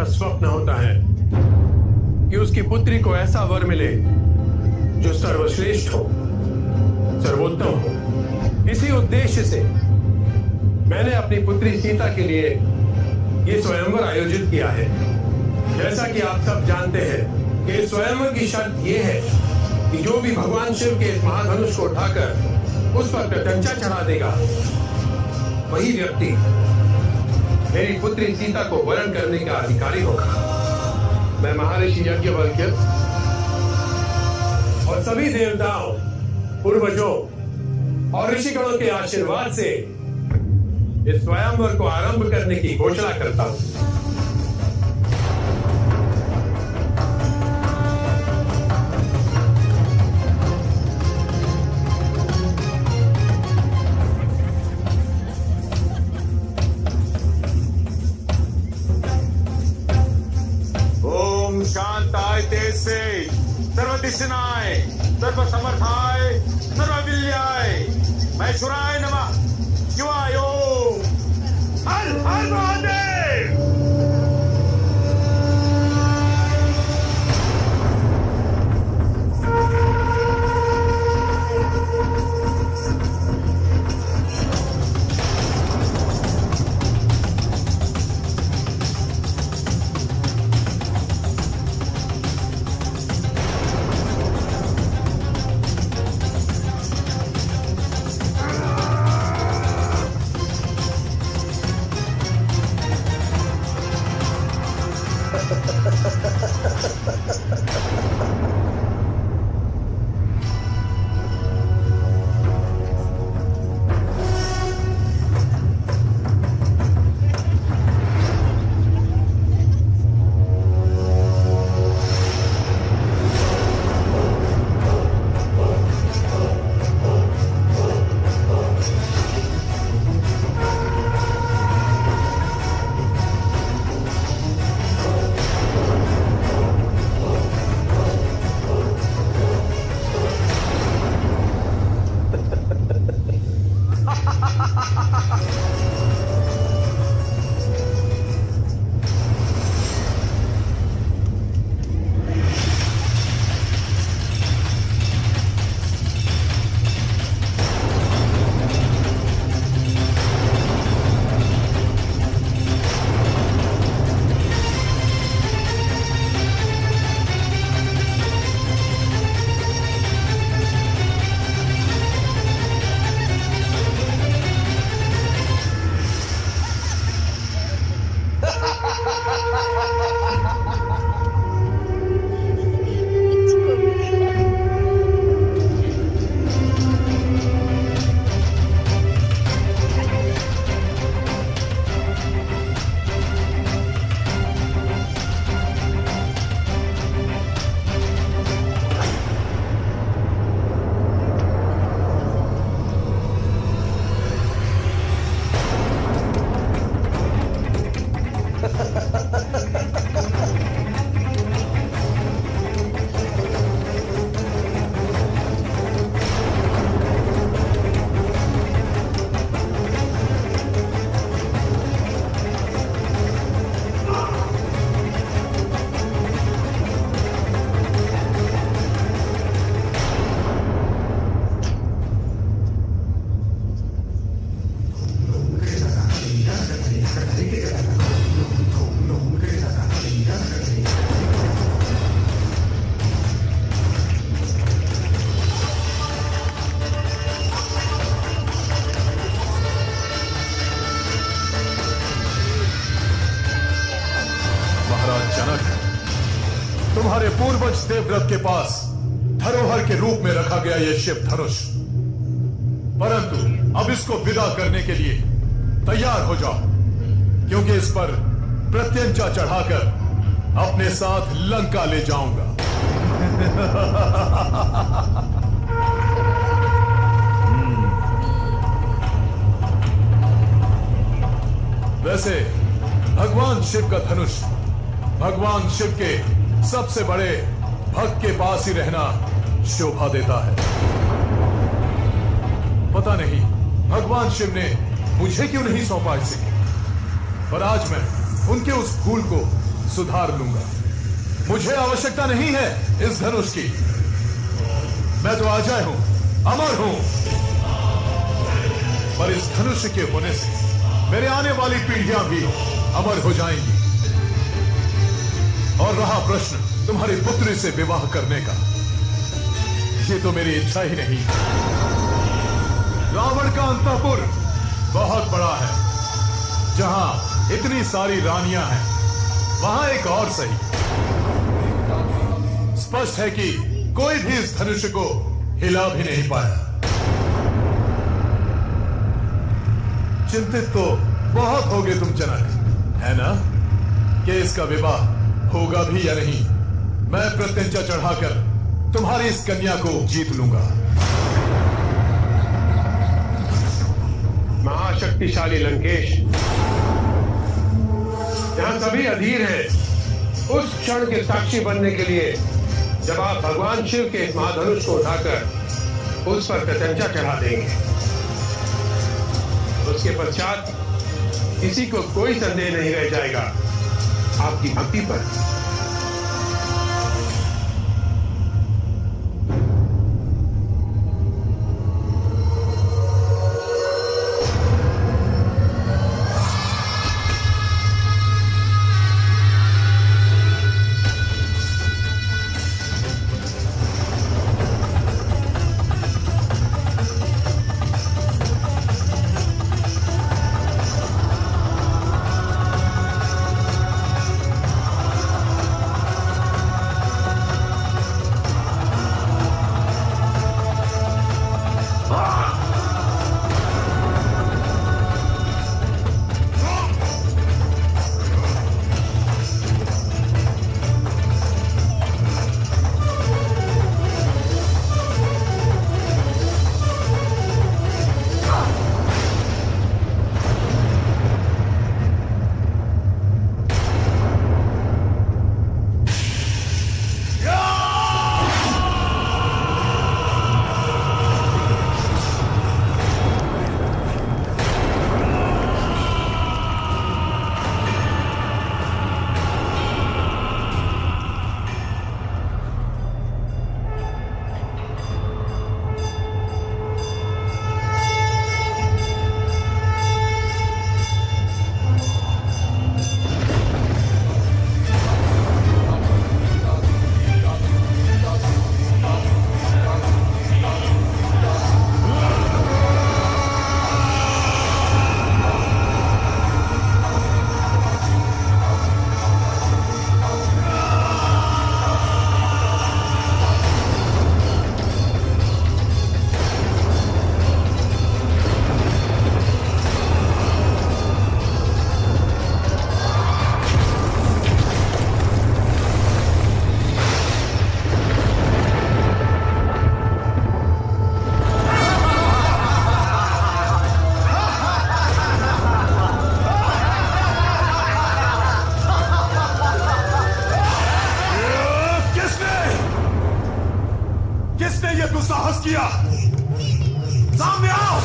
का स्वप्न होता है कि उसकी पुत्री को ऐसा वर मिले जो सर्वश्रेष्ठ हो, सर्वोत्तम हो। इसी उद्देश्य से मैंने अपनी पुत्री सीता के लिए ये स्वयंवर आयोजित किया है। जैसा कि आप सब जानते हैं कि स्वयंवर की शर्त यह है कि जो भी भगवान शिव के इस महाधनुष को उठाकर उस पर कृतज्ञता चढ़ा देगा, वही व्यक्ति मेरी पुत्री सीता को वरण करने का अधिकारी होगा। मैं महर्षि याज्ञवल्क्य और सभी देवताओं, पूर्वजों और ऋषिगणों के आशीर्वाद से इस स्वयंवर को आरंभ करने की घोषणा करता हूं। ओम शांताय तेजसे सर्वदिशनाय सर्वसमर्थाय सर्वविल्याय महेश्वराय नमः शिवाय ओम हर हर महादेव। तुम्हारे पूर्वज देवव्रत के पास धरोहर के रूप में रखा गया यह शिव धनुष, परंतु अब इसको विदा करने के लिए तैयार हो जाओ, क्योंकि इस पर प्रत्यंचा चढ़ाकर अपने साथ लंका ले जाऊंगा। वैसे भगवान शिव का धनुष भगवान शिव के सबसे बड़े भक्त के पास ही रहना शोभा देता है। पता नहीं भगवान शिव ने मुझे क्यों नहीं सौंपा इसे, पर आज मैं उनके उस फूल को सुधार लूंगा। मुझे आवश्यकता नहीं है इस धनुष की। मैं तो अजय हूं, अमर हूं, पर इस धनुष के होने से मेरे आने वाली पीढ़ियां भी अमर हो जाएंगी। और रहा प्रश्न तुम्हारी पुत्री से विवाह करने का, ये तो मेरी इच्छा ही नहीं। रावण का अंतःपुर बहुत बड़ा है, जहां इतनी सारी रानियां हैं, वहां एक और सही। स्पष्ट है कि कोई भी इस धनुष को हिला भी नहीं पाया। चिंतित तो बहुत होगे तुम जनक, है ना, कि इसका विवाह होगा भी या नहीं। मैं प्रत्यंचा चढ़ाकर तुम्हारी इस कन्या को जीत लूंगा। महाशक्तिशाली लंकेश, यहां सभी अधीर हैं उस क्षण के साक्षी बनने के लिए जब आप भगवान शिव के इस महाधनुष को उठाकर उस पर प्रत्यंचा चढ़ा देंगे। उसके पश्चात किसी को कोई संदेह नहीं रह जाएगा आपकी भक्ति पर। दुस्साहस किया? सामने आओ,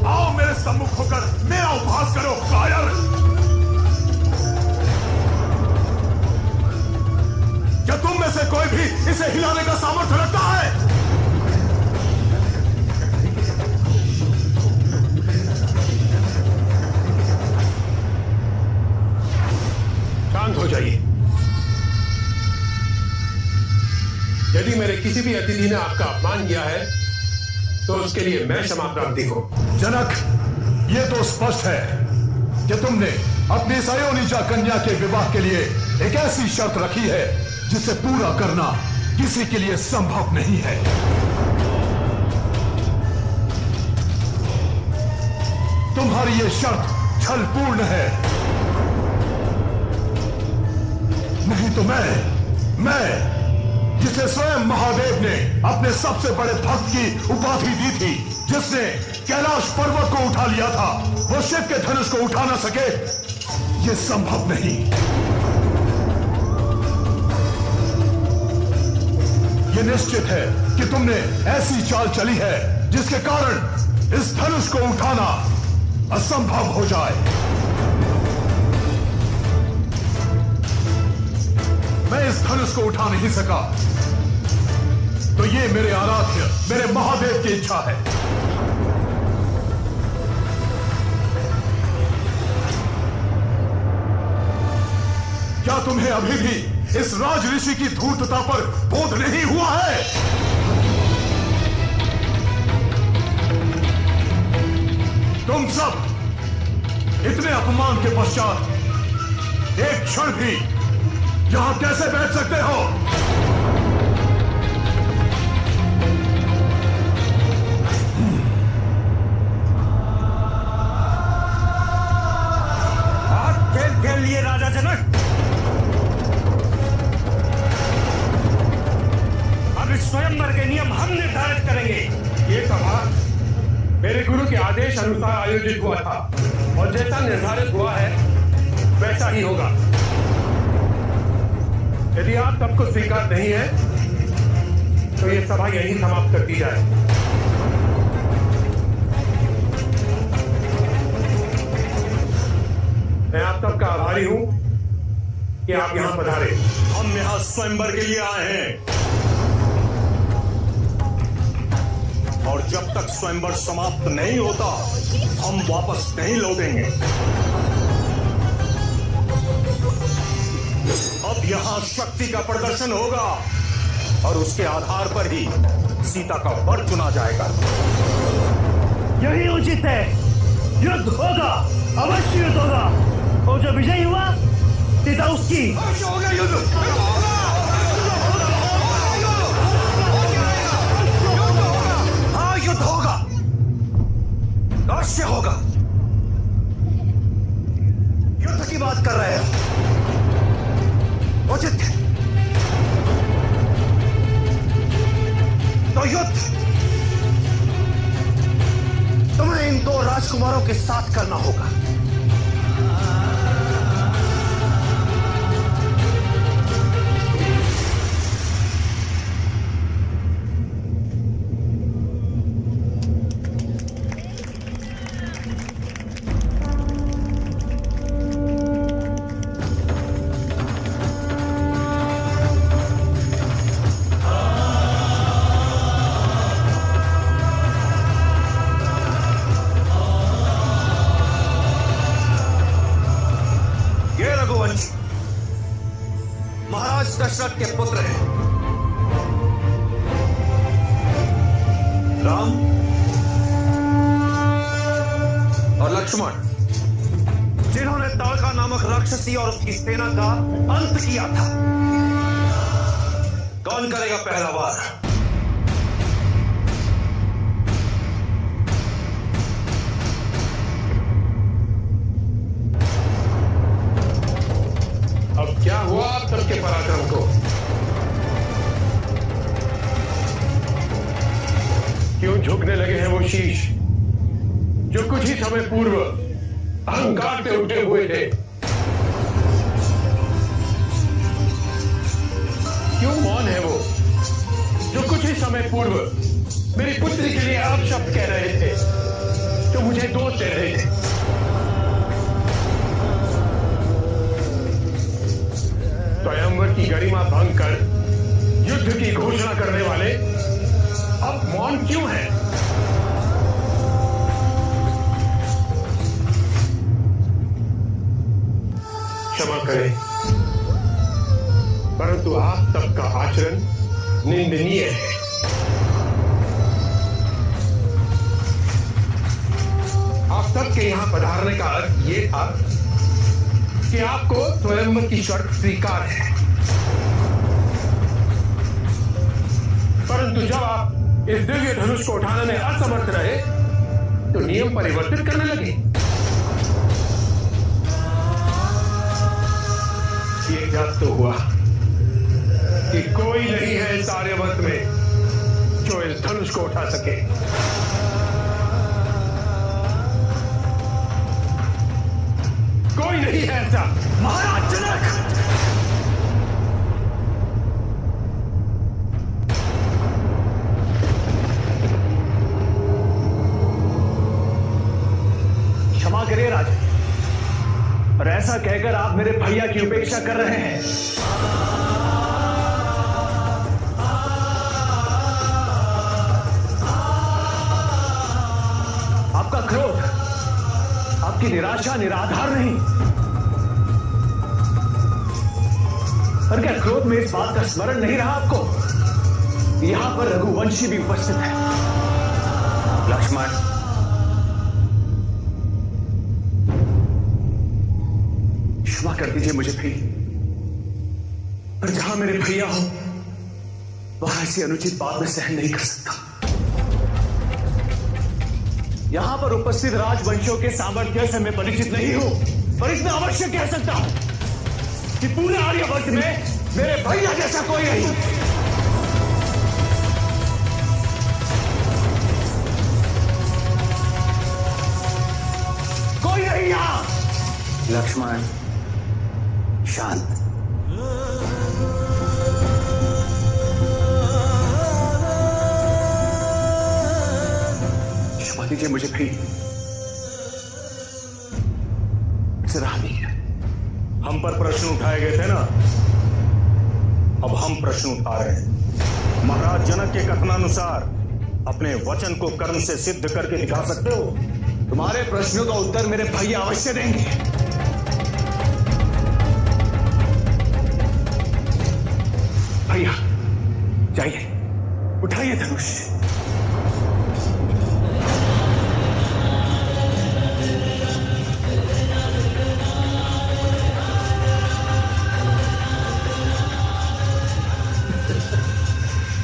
आओ मेरे सम्मुख होकर मेरा उपहास करो कायर। क्या तुम में से कोई भी इसे हिलाने का सामर्थ्य रखता है? शांत हो जाइए। यदि मेरे किसी भी अतिथि ने आपका अपमान किया है तो उसके लिए मैं क्षमा प्राप्ति हूं। जनक, यह तो स्पष्ट है कि तुमने अपनी इस अयोनिजा कन्या के विवाह के लिए एक ऐसी शर्त रखी है जिसे पूरा करना किसी के लिए संभव नहीं है। तुम्हारी यह शर्त छलपूर्ण है। नहीं तो मैं जिसे स्वयं महादेव ने अपने सबसे बड़े भक्त की उपाधि दी थी, जिसने कैलाश पर्वत को उठा लिया था, वो शिव के धनुष को उठा ना सके, ये संभव नहीं। ये निश्चित है कि तुमने ऐसी चाल चली है जिसके कारण इस धनुष को उठाना असंभव हो जाए। मैं इस धनुष को उठा नहीं सका, तो ये मेरे आराध्य, मेरे महादेव की इच्छा है। क्या तुम्हें अभी भी इस राज ऋषि की धूर्तता पर बोध नहीं हुआ है? तुम सब इतने अपमान के पश्चात एक क्षण भी यहां कैसे बैठ सकते हो? आज खेल खेल लिए राजा जनक। अब इस स्वयंवर के नियम हम निर्धारित करेंगे। ये सभा मेरे गुरु के आदेश अनुसार आयोजित हुआ था और जैसा निर्धारित हुआ है वैसा ही होगा। यदि आप सबको स्वीकार नहीं है तो ये सभा यहीं समाप्त कर दी जाए। मैं आप सबका आभारी हूं कि आप यहां पधारे। हम यहाँ स्वयंवर के लिए आए हैं और जब तक स्वयंवर समाप्त नहीं होता हम वापस नहीं लौटेंगे। अब यहाँ शक्ति का प्रदर्शन होगा और उसके आधार पर ही सीता का वर चुना जाएगा। यही उचित है। युद्ध होगा, अवश्य युद्ध होगा। और जो विजयी हुआ सीता उसकी। हाँ, युद्ध होगा, अवश्य होगा। युद्ध की बात कर रहे हैं, उचित है तो युद्ध तुम्हें इन दो राजकुमारों के साथ करना होगा। महाराज दशरथ के पुत्र हैं राम और लक्ष्मण, जिन्होंने ताड़का नामक राक्षसी और उसकी सेना का अंत किया था। कौन करेगा पहला वार? अब क्या हुआ आप सबके पराक्रम को? क्यों झुकने लगे हैं वो शीश जो कुछ ही समय पूर्व अहंकार से उठे हुए थे? क्यों मौन है वो जो कुछ ही समय पूर्व मेरी पुत्री के लिए आप शब्द कह रहे थे, जो मुझे दोष दे रहे थे? स्वयंवर की गरिमा भंग कर युद्ध की घोषणा करने वाले अब मौन क्यों हैं? क्षमा करें, परंतु आप सबका आचरण निंदनीय है। आप सबके यहां पधारने का अर्थ ये था कि आपको स्वयंवर की शर्त स्वीकार है, परंतु जब आप इस दिव्य धनुष को उठाने में असमर्थ रहे तो नियम परिवर्तित करने लगे। ये ज्ञात तो हुआ कि कोई नहीं है इस आर्यवर्त में जो इस धनुष को उठा सके। कोई नहीं है ऐसा। महाराज जनक, क्षमा करिए राजा, और ऐसा कहकर आप मेरे भैया की उपेक्षा कर रहे हैं। आपकी निराशा निराधार नहीं। पर क्या क्रोध में इस बात का स्मरण नहीं रहा आपको? यहां पर रघुवंशी भी उपस्थित है। लक्ष्मण, क्षमा कर दीजिए मुझे भी, पर जहां मेरे भैया हो वहां ऐसी अनुचित बात मैं सहन नहीं कर सकता। यहां पर उपस्थित राजवंशों के सामर्थ्य से मैं परिचित नहीं हूं, पर इतना अवश्य कह सकता हूं कि पूरे आर्यवर्त में मेरे भैया जैसा कोई नहीं। कोई नहीं यहां। लक्ष्मण, शांत। क्षमा दीजिए मुझे भी, मुझसे रहा नहीं है। हम पर प्रश्न उठाए गए थे ना, अब हम प्रश्न उठा रहे हैं। महाराज जनक के कथनानुसार अपने वचन को कर्म से सिद्ध करके दिखा सकते हो? तुम्हारे प्रश्नों का उत्तर मेरे भैया अवश्य देंगे। भैया जाइए, उठाइए धनुष।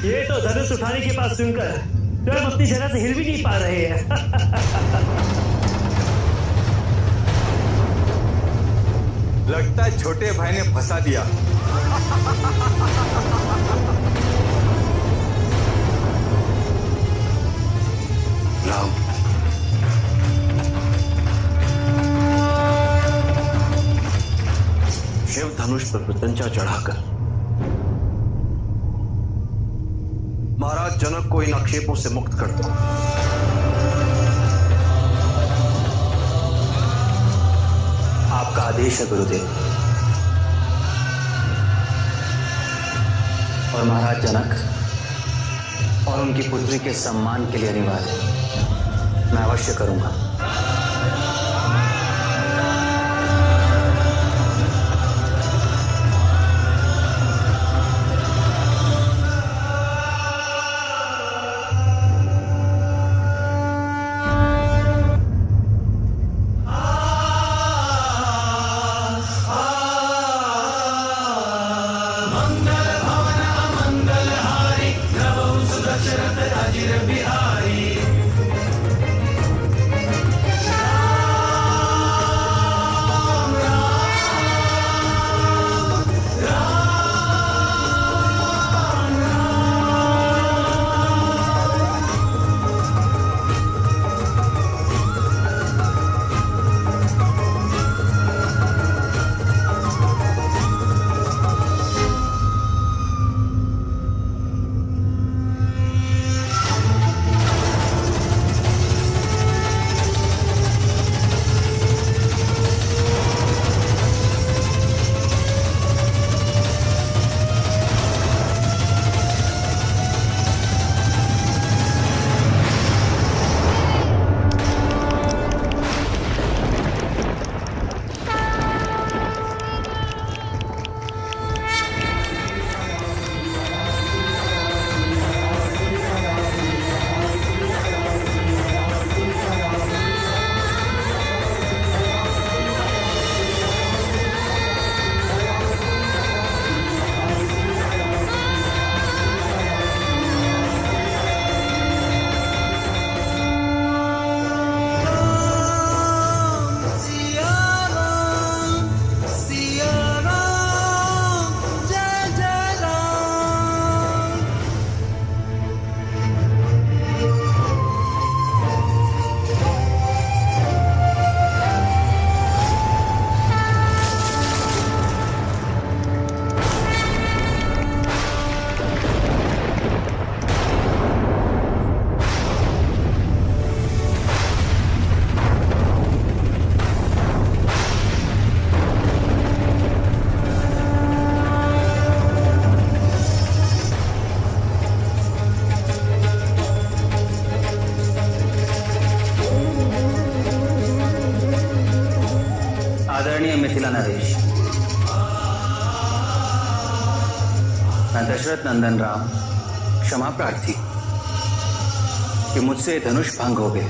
ये तो धनुष उठाने के बाद सुनकर स्वयं अपनी जगह से हिल भी नहीं पा रहे हैं। लगता है छोटे भाई ने फंसा दिया। राम, शिव धनुष पर प्रत्यंचा चढ़ाकर महाराज जनक को इन आक्षेपों से मुक्त कर दो। आपका आदेश है गुरुदेव। और महाराज जनक और उनकी पुत्री के सम्मान के लिए अनिवार्य मैं अवश्य करूंगा। आदरणीय मिथिला नरेश, मैं दशरथ नंदन राम क्षमा प्रार्थी कि मुझसे धनुष भंग हो गए।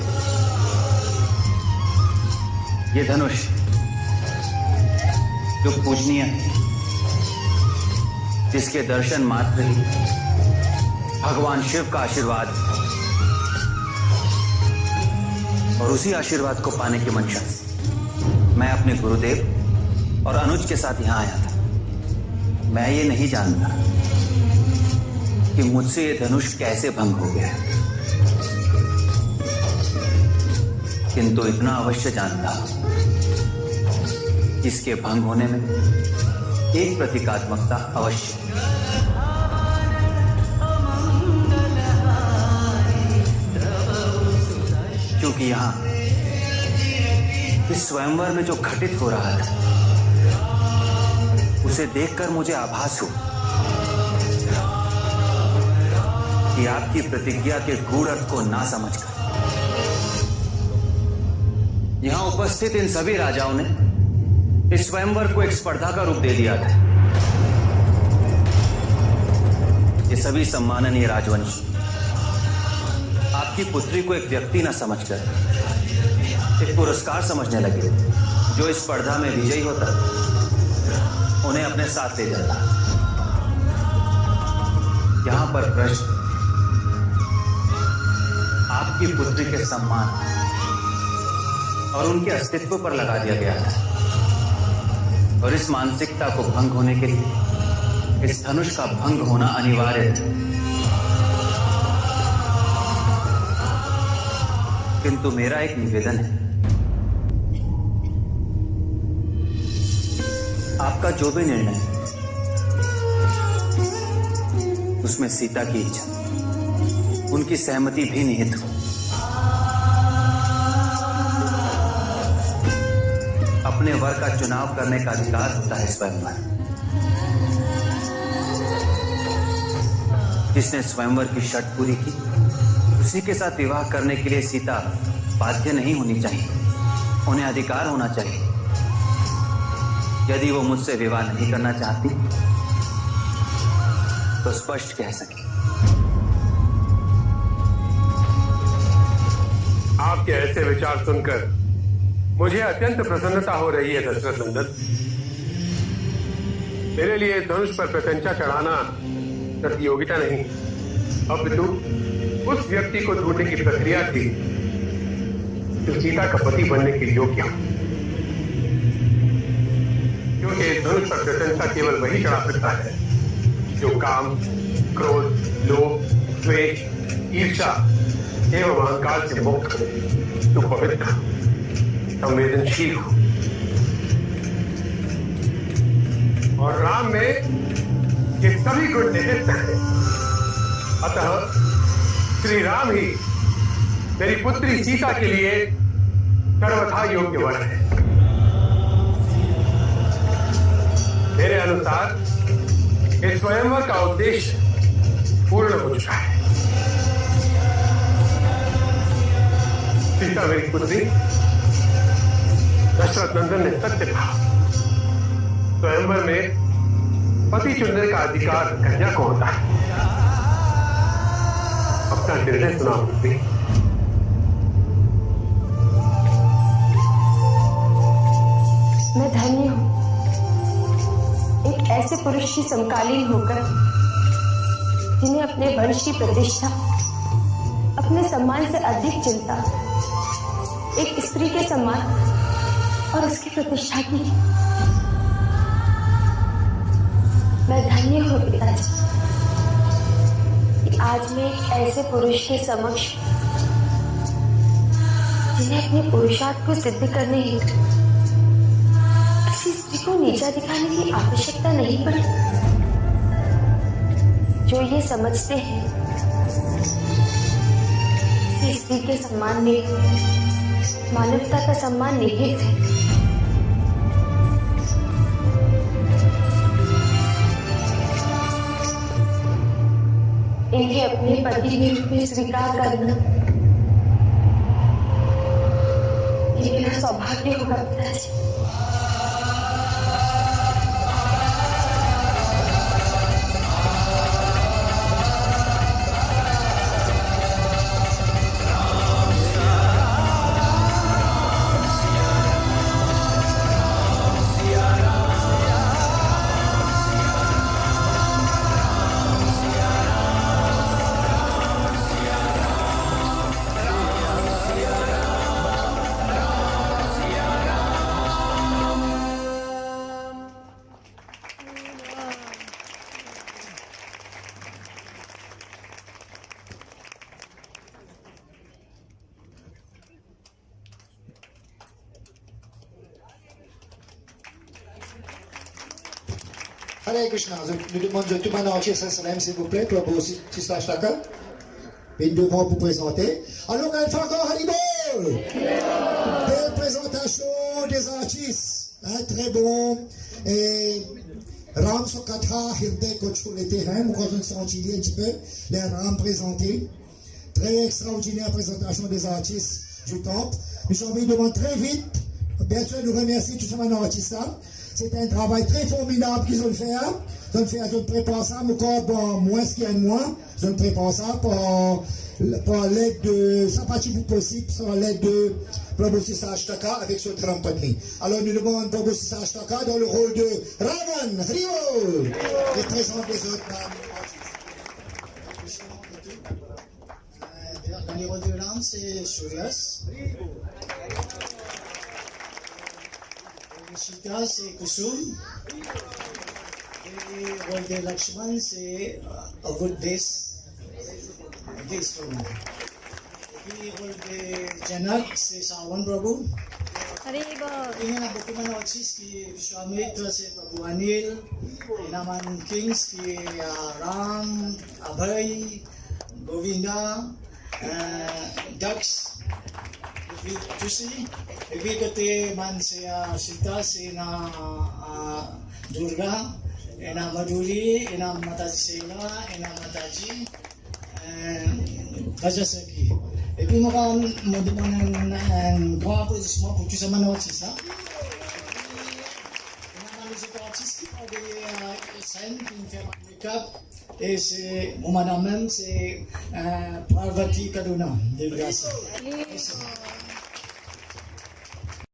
ये धनुष जो पूजनीय है, जिसके दर्शन मात्र ही भगवान शिव का आशीर्वाद और उसी आशीर्वाद को पाने की मंशा से मैं अपने गुरुदेव और अनुज के साथ यहां आया था। मैं ये नहीं जानता कि मुझसे ये धनुष कैसे भंग हो गया, किंतु इतना अवश्य जानता कि इसके भंग होने में एक प्रतीकात्मकता अवश्य। क्योंकि यहां इस स्वयंवर में जो घटित हो रहा था, उसे देखकर मुझे आभास हुआ कि आपकी प्रतिज्ञा के गूढ़ अर्थ को ना समझकर यहां उपस्थित इन सभी राजाओं ने इस स्वयंवर को एक स्पर्धा का रूप दे दिया था। ये सभी सम्माननीय राजवंश आपकी पुत्री को एक व्यक्ति न समझकर एक पुरस्कार समझने लगे, जो इस स्पर्धा में विजयी होता उन्हें अपने साथ ले जाता। यहां पर प्रश्न आपकी पुत्री के सम्मान और उनके अस्तित्व पर लगा दिया गया था, और इस मानसिकता को भंग होने के लिए इस धनुष का भंग होना अनिवार्य है। किंतु मेरा एक निवेदन है, आपका जो भी निर्णय है उसमें सीता की इच्छा, उनकी सहमति भी निहित हो। अपने वर का चुनाव करने का अधिकार होता है स्वयंवर। जिसने स्वयंवर की शर्त पूरी की, उसी के साथ विवाह करने के लिए सीता बाध्य नहीं होनी चाहिए, उन्हें अधिकार होना चाहिए। यदि वो मुझसे विवाह नहीं करना चाहती तो स्पष्ट कह सके। आपके ऐसे विचार सुनकर मुझे अत्यंत प्रसन्नता हो रही है दशरथ नंदन। मेरे लिए धनुष पर प्रशंसा चढ़ाना प्रतियोगिता नहीं, अपितु उस व्यक्ति को ढूंढने की प्रक्रिया थी जो सीता का पति बनने के योग्य हो। क्योंकि धनुष पर प्रशंसा केवल वही चढ़ा सकता है जो काम, क्रोध, लोभ, द्वेष, ईर्ष्या एवं अहंकार से मुक्त हो, जो पवित्र, संवेदनशील हो। और राम में ये सभी गुण निहित हैं। अतः श्री राम ही मेरी पुत्री सीता के लिए सर्वथा योग्य वर है। मेरे अनुसार इस स्वयंवर का उद्देश्य पूर्ण हो चुका है। सीता मेरी पुत्री, दशरथ नंदन ने सत्य कहा। स्वयंवर में पति चुनने का अधिकार कन्या को होता है। अपना निर्णय सुना पुत्री। मैं धन्य हूं एक ऐसे पुरुष की समकालीन होकर, जिन्हें अपने वंश की प्रतिष्ठा, अपने सम्मान से अधिक चिंता एक स्त्री के सम्मान और उसकी प्रतिष्ठा की। मैं धन्य हूं पिताजी कि आज मैं एक ऐसे पुरुष के समक्ष, जिन्हें अपने पुरुषार्थ को सिद्ध करने हेतु किसी स्त्री को नीचा दिखाने की आवश्यकता नहीं पड़ी। जो ये समझते हैं कि स्त्री के सम्मान में मानवता का सम्मान निहित है, इन्हें अपने पति के रूप में स्वीकार करना ये मेरा सौभाग्य होगा पिताजी। Hare Krishna. Je nous demande de tout le monde entier salam, s'il vous plaît, pour Sista Ashtaka. Et nous devons vous présenter. Alors, une fois encore, Haribol! Belle présentation des artistes. Très bon. Et Ram Sokatha, Hirde Kochulete, hein, nous allons sentir un petit peu les Ram présentés. Très extraordinaire présentation des artistes du temple. Nous avons envie de demander très vite. Bien sûr, nous remercions tous ces artistes. C'est un travail très formidable qu'ils ont fait. Ils ont fait, ils ont préparé ça, encore bon, moins ce qu'il y a de moins. Ils ont préparé ça par l'aide de, ça pas possible, par l'aide de Prabhu Sista Ashtaka avec son Trampatni. Alors nous demandons Prabhu Sista Ashtaka dans le rôle de Ravan, Rio, et présente les autres dans les rôles de l'âme, c'est Suryas. Shita, c'est Kusum. Et le rôle de Lakshman, c'est Avud Des. Et puis le rôle de Janak, c'est Sawan Prabhu. Il y a beaucoup d'artistes qui Vishwamitra, c'est Prabhu Anil. Il y a Naman Kings qui est Ram, Abhay, Govinda, Dax. Et puis Tusi. Et puis côté man c'est Sita, c'est na Durga, et na Madhuri, et na Mataji Sela, et na Mataji Rajasaki. Et puis moi me demande un grand applaudissement pour tout ça maintenant c'est ça. Les autres artistes qui font des scènes, qui me font make-up, et c'est mon madame même, c'est Parvati Kaduna de Brasi.